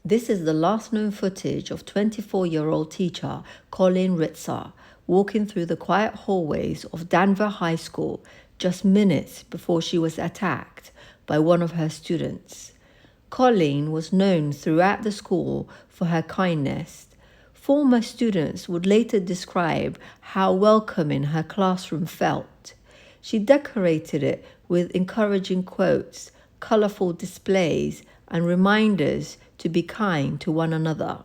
This is the last known footage of 24-year-old teacher Colleen Ritzer walking through the quiet hallways of Danvers High School just minutes before she was attacked by one of her students. Colleen was known throughout the school for her kindness. Former students would later describe how welcoming her classroom felt. She decorated it with encouraging quotes, colorful displays, and reminders to be kind to one another.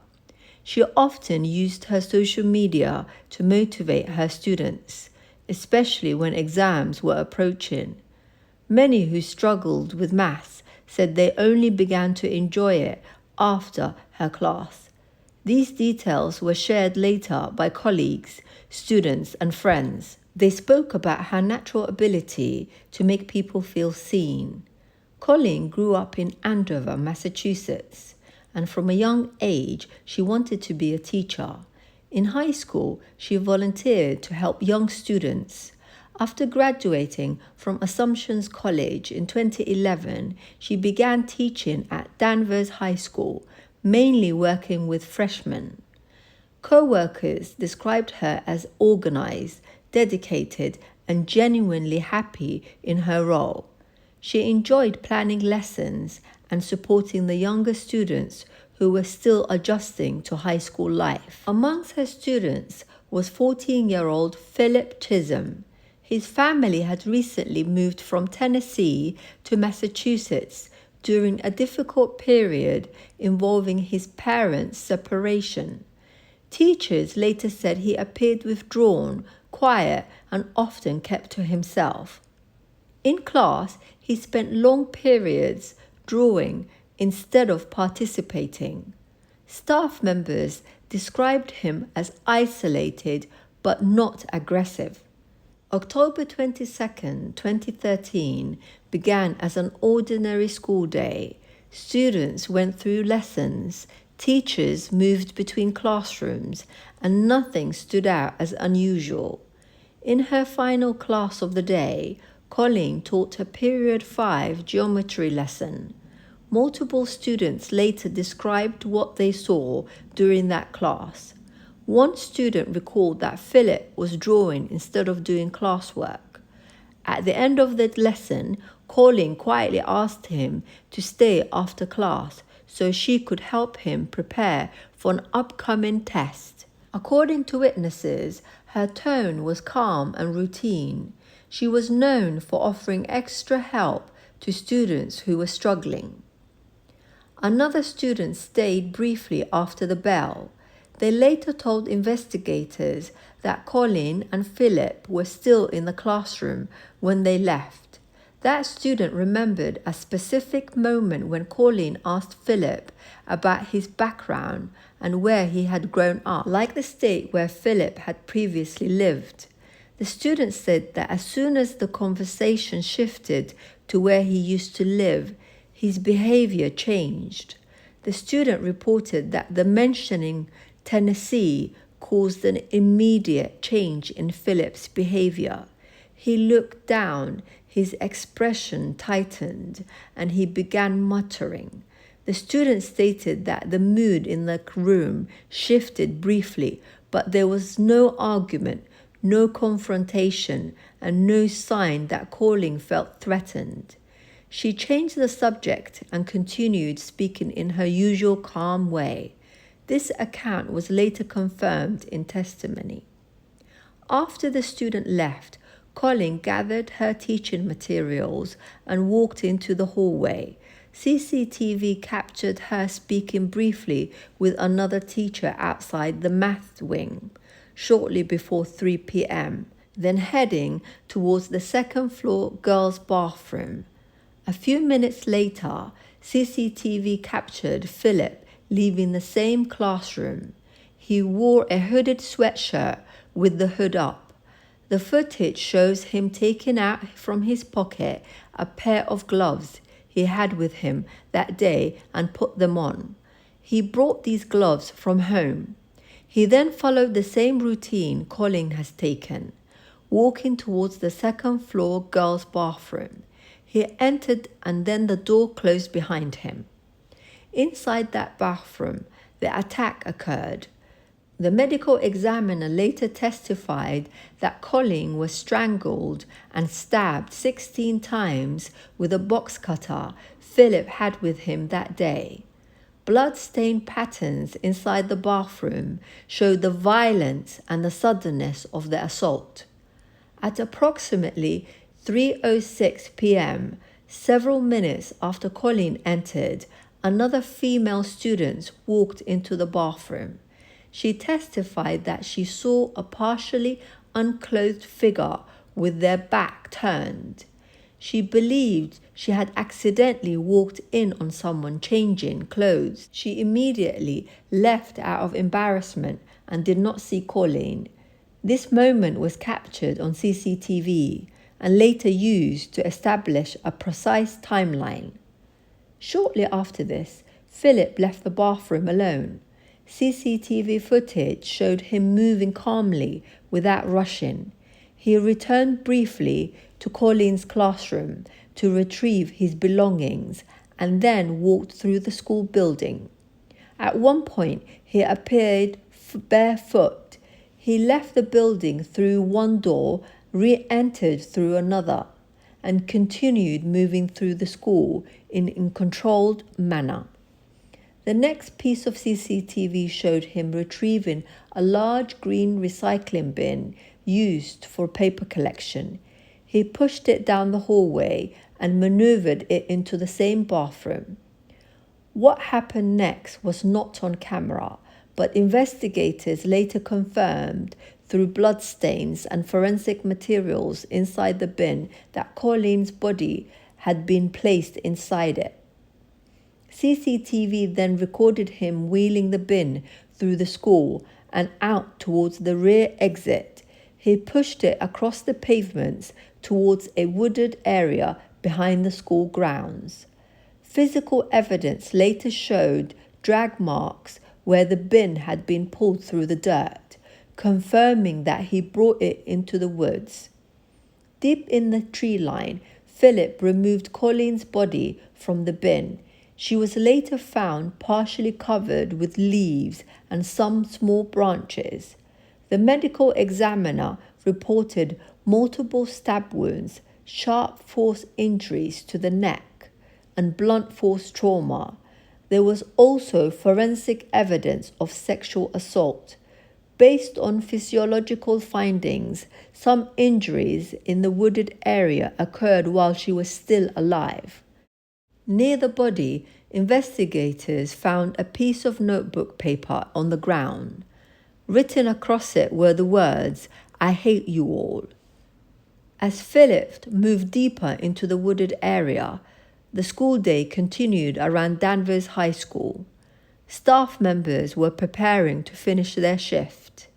She often used her social media to motivate her students, especially when exams were approaching. Many who struggled with maths said they only began to enjoy it after her class. These details were shared later by colleagues, students, and friends. They spoke about her natural ability to make people feel seen. Colleen grew up in Andover, Massachusetts, and from a young age she wanted to be a teacher. In high school, she volunteered to help young students. After graduating from Assumption College in 2011, she began teaching at Danvers High School, mainly working with freshmen. Co-workers described her as organized, dedicated, and genuinely happy in her role. She enjoyed planning lessons and supporting the younger students who were still adjusting to high school life. Amongst her students was 14-year-old Philip Chisholm. His family had recently moved from Tennessee to Massachusetts during a difficult period involving his parents' separation. Teachers later said he appeared withdrawn, quiet, and often kept to himself. In class, he spent long periods drawing instead of participating. Staff members described him as isolated but not aggressive. October 22, 2013 began as an ordinary school day. Students went through lessons, teachers moved between classrooms, and nothing stood out as unusual. In her final class of the day, Colleen taught a Period 5 geometry lesson. Multiple students later described what they saw during that class. One student recalled that Philip was drawing instead of doing classwork. At the end of the lesson, Colleen quietly asked him to stay after class so she could help him prepare for an upcoming test. According to witnesses, her tone was calm and routine. She was known for offering extra help to students who were struggling. Another student stayed briefly after the bell. They later told investigators that Colleen and Philip were still in the classroom when they left. That student remembered a specific moment when Colleen asked Philip about his background and where he had grown up, like the state where Philip had previously lived. The student said that as soon as the conversation shifted to where he used to live, his behavior changed. The student reported that the mentioning Tennessee caused an immediate change in Philip's behavior. He looked down, his expression tightened, and he began muttering. The student stated that the mood in the room shifted briefly, but there was no argument, no confrontation, and no sign that Colleen felt threatened. She changed the subject and continued speaking in her usual calm way. This account was later confirmed in testimony. After the student left, Colleen gathered her teaching materials and walked into the hallway. CCTV captured her speaking briefly with another teacher outside the math wing shortly before 3 p.m., then heading towards the second-floor girls' bathroom. A few minutes later, CCTV captured Philip leaving the same classroom. He wore a hooded sweatshirt with the hood up. The footage shows him taking out from his pocket a pair of gloves he had with him that day and put them on. He brought these gloves from home. He then followed the same routine Colleen has taken, walking towards the second-floor girls' bathroom. He entered and then the door closed behind him. Inside that bathroom, the attack occurred. The medical examiner later testified that Colleen was strangled and stabbed 16 times with a box cutter Philip had with him that day. Blood-stained patterns inside the bathroom showed the violence and the suddenness of the assault. At approximately 3:06 p.m., several minutes after Colleen entered, another female student walked into the bathroom. She testified that she saw a partially unclothed figure with their back turned. She believed she had accidentally walked in on someone changing clothes. She immediately left out of embarrassment and did not see Colleen. This moment was captured on CCTV and later used to establish a precise timeline. Shortly after this, Philip left the bathroom alone. CCTV footage showed him moving calmly without rushing. He returned briefly to Colleen's classroom to retrieve his belongings and then walked through the school building. At one point, he appeared barefoot. He left the building through one door, re-entered through another, and continued moving through the school in a controlled manner. The next piece of CCTV showed him retrieving a large green recycling bin used for paper collection. He pushed it down the hallway and maneuvered it into the same bathroom. What happened next was not on camera, but investigators later confirmed through bloodstains and forensic materials inside the bin that Colleen's body had been placed inside it. CCTV then recorded him wheeling the bin through the school and out towards the rear exit. He pushed it across the pavements towards a wooded area behind the school grounds. Physical evidence later showed drag marks where the bin had been pulled through the dirt, confirming that he brought it into the woods. Deep in the tree line, Philip removed Colleen's body from the bin. She was later found partially covered with leaves and some small branches. The medical examiner reported multiple stab wounds, sharp force injuries to the neck, and blunt force trauma. There was also forensic evidence of sexual assault. Based on physiological findings, some injuries in the wooded area occurred while she was still alive. Near the body, investigators found a piece of notebook paper on the ground. Written across it were the words, "I hate you all." As Philip moved deeper into the wooded area, the school day continued around Danvers High School. Staff members were preparing to finish their shift.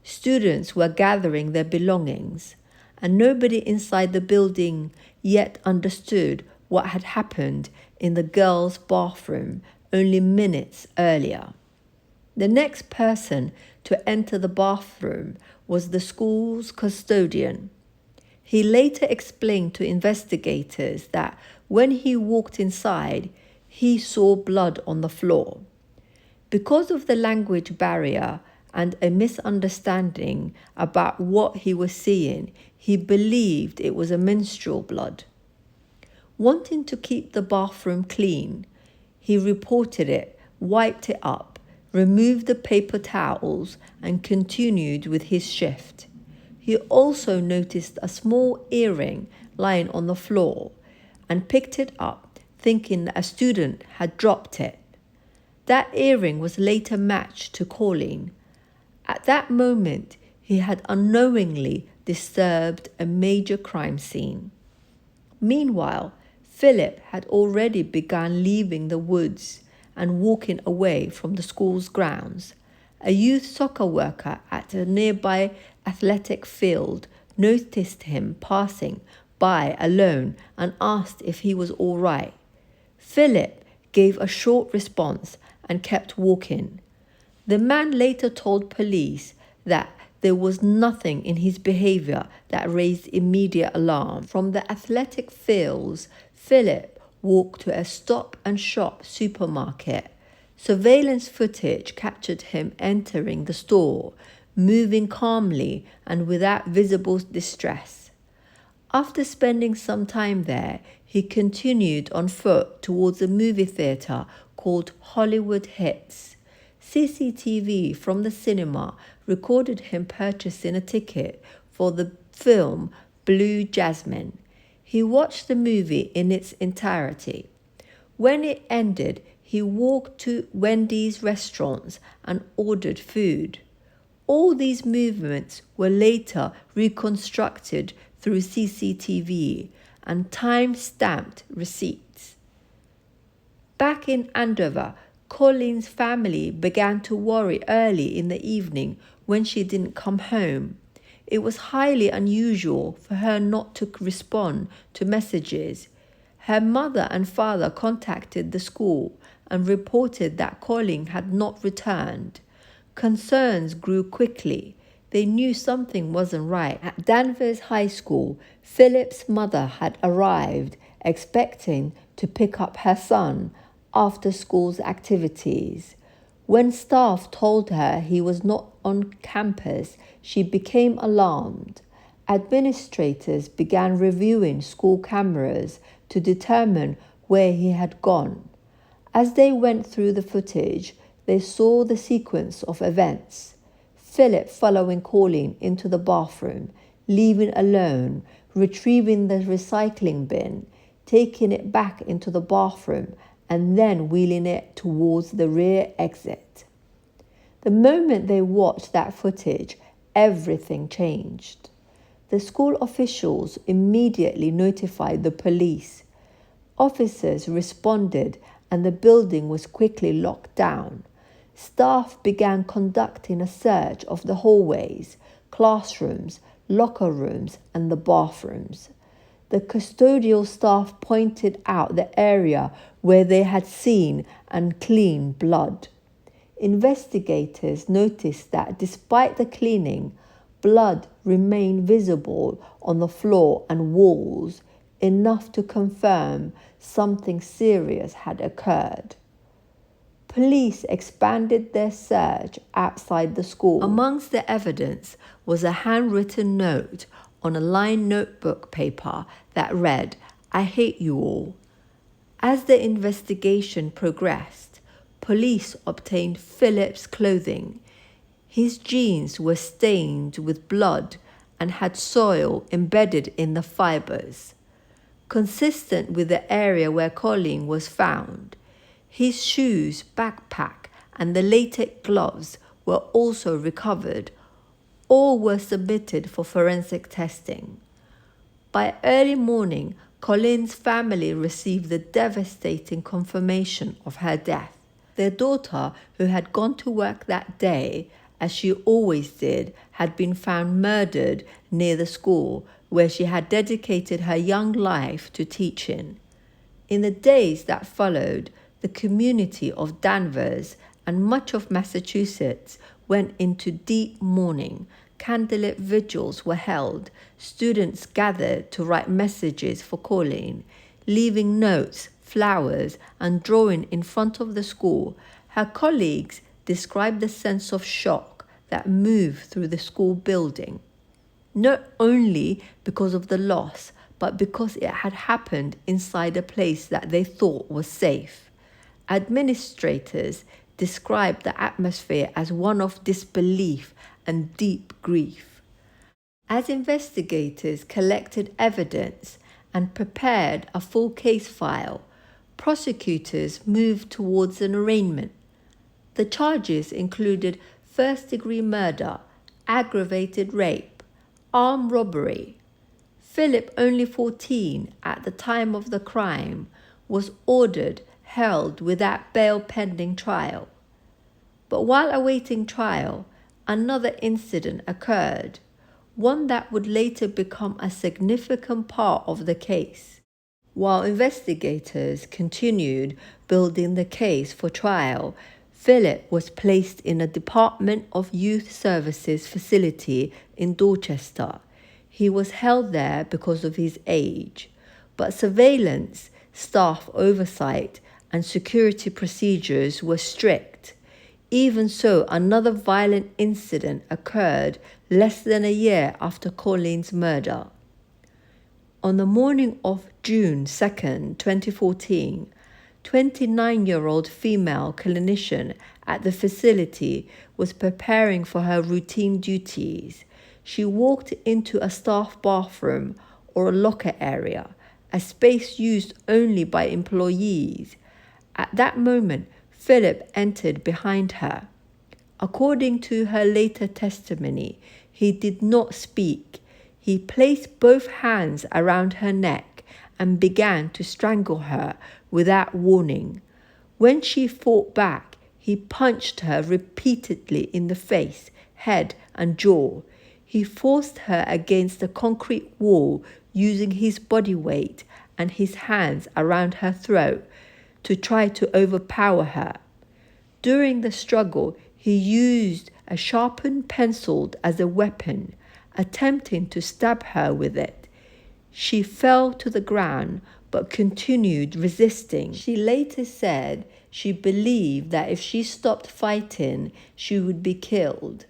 Students were gathering their belongings, and nobody inside the building yet understood what had happened in the girls' bathroom only minutes earlier. The next person to enter the bathroom was the school's custodian. He later explained to investigators that when he walked inside, he saw blood on the floor. Because of the language barrier and a misunderstanding about what he was seeing, he believed it was a menstrual blood. Wanting to keep the bathroom clean, he reported it, wiped it up, removed the paper towels, and continued with his shift. He also noticed a small earring lying on the floor and picked it up, thinking that a student had dropped it. That earring was later matched to Colleen. At that moment, he had unknowingly disturbed a major crime scene. Meanwhile, Philip had already begun leaving the woods and walking away from the school's grounds. A youth soccer worker at a nearby athletic field noticed him passing by alone and asked if he was all right. Philip gave a short response and kept walking. The man later told police that there was nothing in his behavior that raised immediate alarm. From the athletic fields, Philip walk to a stop-and-shop supermarket. Surveillance footage captured him entering the store, moving calmly and without visible distress. After spending some time there, he continued on foot towards a movie theater called Hollywood Hits. CCTV from the cinema recorded him purchasing a ticket for the film Blue Jasmine. He watched the movie in its entirety. When it ended, he walked to Wendy's restaurants and ordered food. All these movements were later reconstructed through CCTV and time-stamped receipts. Back in Andover, Colleen's family began to worry early in the evening when she didn't come home. It was highly unusual for her not to respond to messages. Her mother and father contacted the school and reported that Colleen had not returned. Concerns grew quickly. They knew something wasn't right. At Danvers High School, Philip's mother had arrived, expecting to pick up her son after school's activities. When staff told her he was not on campus, she became alarmed. Administrators began reviewing school cameras to determine where he had gone. As they went through the footage, they saw the sequence of events. Philip following Colleen into the bathroom, leaving alone, retrieving the recycling bin, taking it back into the bathroom, and then wheeling it towards the rear exit. The moment they watched that footage, everything changed. The school officials immediately notified the police. Officers responded and the building was quickly locked down. Staff began conducting a search of the hallways, classrooms, locker rooms, and the bathrooms. The custodial staff pointed out the area where they had seen and cleaned blood. Investigators noticed that despite the cleaning, blood remained visible on the floor and walls, enough to confirm something serious had occurred. Police expanded their search outside the school. Amongst the evidence was a handwritten note on a lined notebook paper that read, "I hate you all." As the investigation progressed, police obtained Philip's clothing. His jeans were stained with blood and had soil embedded in the fibers. Consistent with the area where Colleen was found, his shoes, backpack, and the latex gloves were also recovered. All were submitted for forensic testing. By early morning, Colleen's family received the devastating confirmation of her death. Their daughter, who had gone to work that day, as she always did, had been found murdered near the school where she had dedicated her young life to teaching. In the days that followed, the community of Danvers and much of Massachusetts went into deep mourning. Candlelit vigils were held. Students gathered to write messages for Colleen, leaving notes, flowers, and drawing in front of the school. Her colleagues described the sense of shock that moved through the school building, not only because of the loss, but because it had happened inside a place that they thought was safe. Administrators described the atmosphere as one of disbelief and deep grief. As investigators collected evidence and prepared a full case file, prosecutors moved towards an arraignment. The charges included first-degree murder, aggravated rape, armed robbery. Philip, only 14 at the time of the crime, was ordered held without bail pending trial. But while awaiting trial, another incident occurred, one that would later become a significant part of the case. While investigators continued building the case for trial, Philip was placed in a Department of Youth Services facility in Dorchester. He was held there because of his age, but surveillance staff oversight and security procedures were strict. Even so, another violent incident occurred less than a year after Colleen's murder. On the morning of June 2nd, 2014, 29-year-old female clinician at the facility was preparing for her routine duties. She walked into a staff bathroom or a locker area, a space used only by employees. At that moment, Philip entered behind her. According to her later testimony, he did not speak. He placed both hands around her neck and began to strangle her without warning. When she fought back, he punched her repeatedly in the face, head, and jaw. He forced her against the concrete wall using his body weight and his hands around her throat to try to overpower her. During the struggle, he used a sharpened pencil as a weapon, attempting to stab her with it. She fell to the ground but continued resisting. She later said she believed that if she stopped fighting, she would be killed.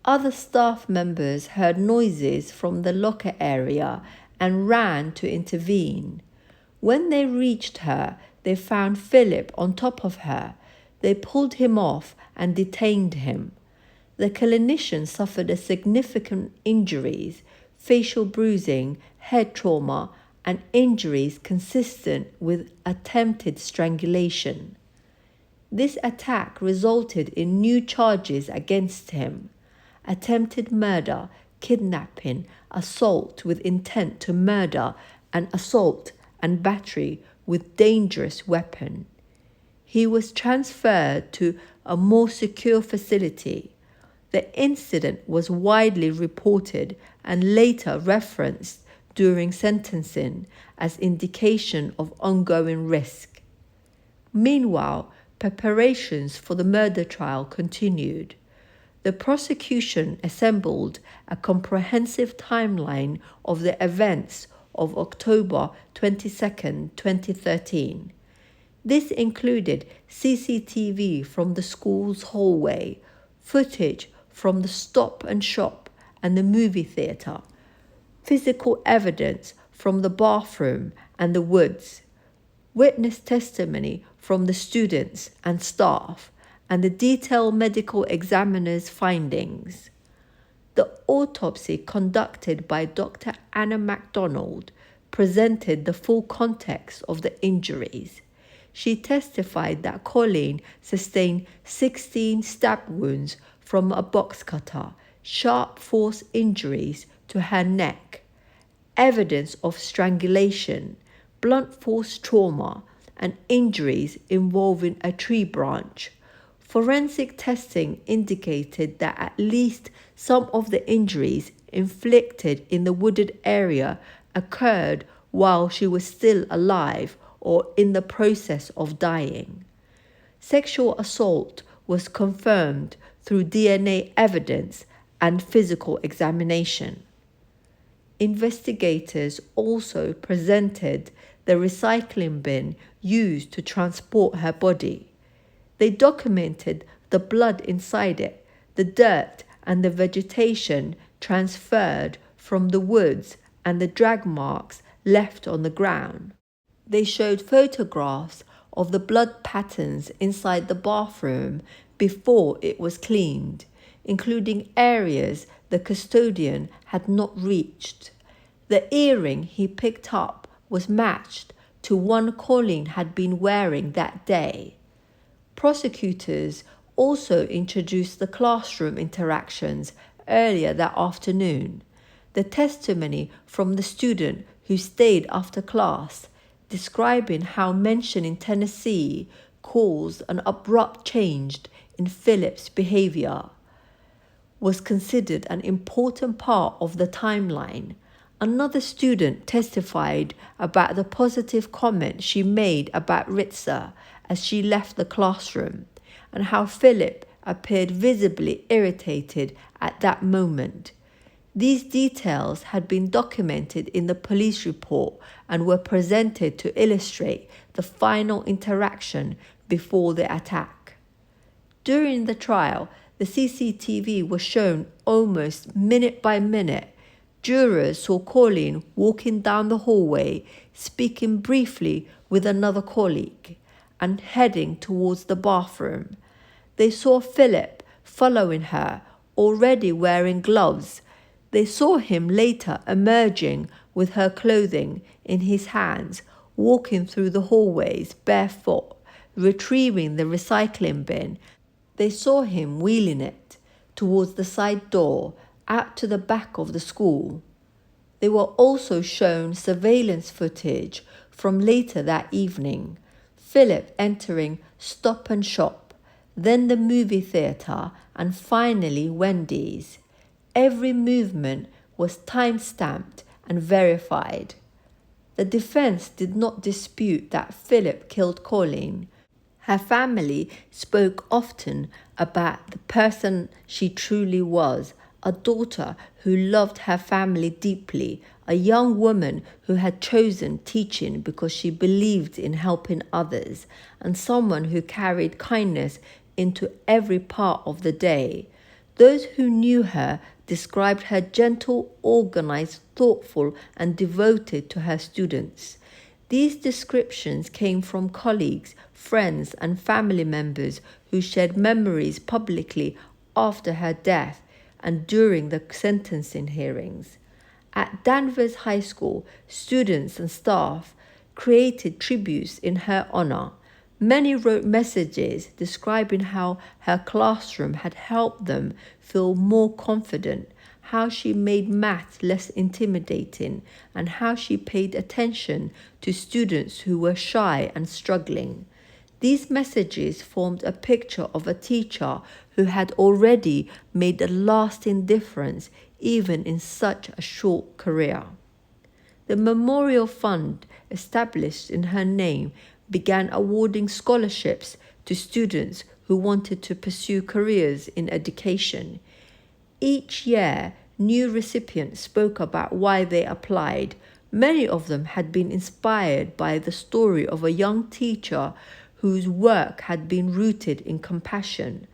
Other staff members heard noises from the locker area and ran to intervene. When they reached her, they found Philip on top of her. They pulled him off and detained him. The clinician suffered significant injuries, facial bruising, head trauma, and injuries consistent with attempted strangulation. This attack resulted in new charges against him: attempted murder, kidnapping, assault with intent to murder, and assault and battery with dangerous weapon. He was transferred to a more secure facility. The incident was widely reported and later referenced during sentencing as indication of ongoing risk. Meanwhile, preparations for the murder trial continued. The prosecution assembled a comprehensive timeline of the events of October 22, 2013. This included CCTV from the school's hallway, footage from the Stop and Shop and the movie theatre, physical evidence from the bathroom and the woods, witness testimony from the students and staff, and the detailed medical examiner's findings. The autopsy conducted by Dr. Anna MacDonald presented the full context of the injuries. She testified that Colleen sustained 16 stab wounds from a box cutter, sharp force injuries to her neck, evidence of strangulation, blunt force trauma, and injuries involving a tree branch. Forensic testing indicated that at least some of the injuries inflicted in the wooded area occurred while she was still alive or in the process of dying. Sexual assault was confirmed through DNA evidence and physical examination. Investigators also presented the recycling bin used to transport her body. They documented the blood inside it, the dirt and the vegetation transferred from the woods, and the drag marks left on the ground. They showed photographs of the blood patterns inside the bathroom before it was cleaned, including areas the custodian had not reached. The earring he picked up was matched to one Colleen had been wearing that day. Prosecutors also introduced the classroom interactions earlier that afternoon. The testimony from the student who stayed after class, describing how mention in Tennessee caused an abrupt change in Philip's behavior, was considered an important part of the timeline. Another student testified about the positive comment she made about Ritzer as she left the classroom, and how Philip appeared visibly irritated at that moment. These details had been documented in the police report and were presented to illustrate the final interaction before the attack. During the trial, the CCTV was shown almost minute by minute. Jurors saw Colleen walking down the hallway, speaking briefly with another colleague, and heading towards the bathroom. They saw Philip following her, already wearing gloves. They saw him later emerging with her clothing in his hands, walking through the hallways barefoot, retrieving the recycling bin. They saw him wheeling it towards the side door out to the back of the school. They were also shown surveillance footage from later that evening. Philip entering Stop and Shop, then the movie theatre, and finally Wendy's. Every movement was time-stamped and verified. The defense did not dispute that Philip killed Colleen. Her family spoke often about the person she truly was, a daughter who loved her family deeply, a young woman who had chosen teaching because she believed in helping others, and someone who carried kindness into every part of the day. Those who knew her described her gentle, organized, thoughtful, and devoted to her students. These descriptions came from colleagues, friends, and family members who shared memories publicly after her death and during the sentencing hearings. At Danvers High School, students and staff created tributes in her honor. Many wrote messages describing how her classroom had helped them feel more confident, how she made math less intimidating, and how she paid attention to students who were shy and struggling. These messages formed a picture of a teacher who had already made a lasting difference even in such a short career. The memorial fund established in her name began awarding scholarships to students who wanted to pursue careers in education. Each year, new recipients spoke about why they applied. Many of them had been inspired by the story of a young teacher whose work had been rooted in compassion.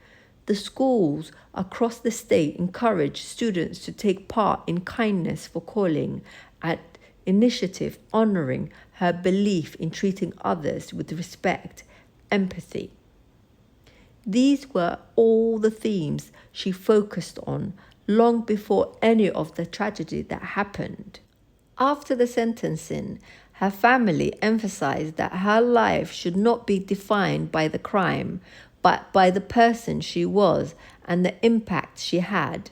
The schools across the state encouraged students to take part in Kindness for Colleen, an initiative honoring her belief in treating others with respect, empathy. These were all the themes she focused on long before any of the tragedy that happened. After the sentencing, her family emphasized that her life should not be defined by the crime, but by the person she was and the impact she had.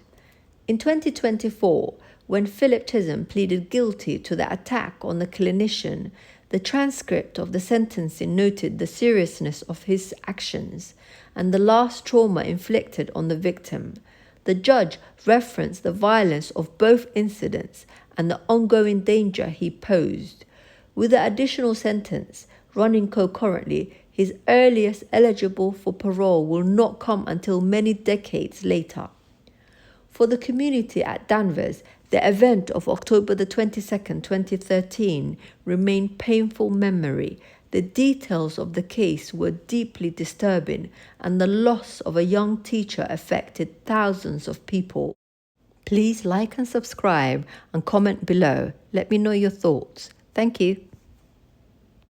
In 2024, when Philip Chisholm pleaded guilty to the attack on the clinician, the transcript of the sentencing noted the seriousness of his actions and the lasting trauma inflicted on the victim. The judge referenced the violence of both incidents and the ongoing danger he posed. With the additional sentence running concurrently, his earliest eligible for parole will not come until many decades later. For the community at Danvers, the event of October the 22nd, 2013 remained painful memory. The details of the case were deeply disturbing, and the loss of a young teacher affected thousands of people. Please like and subscribe and comment below. Let me know your thoughts. Thank you.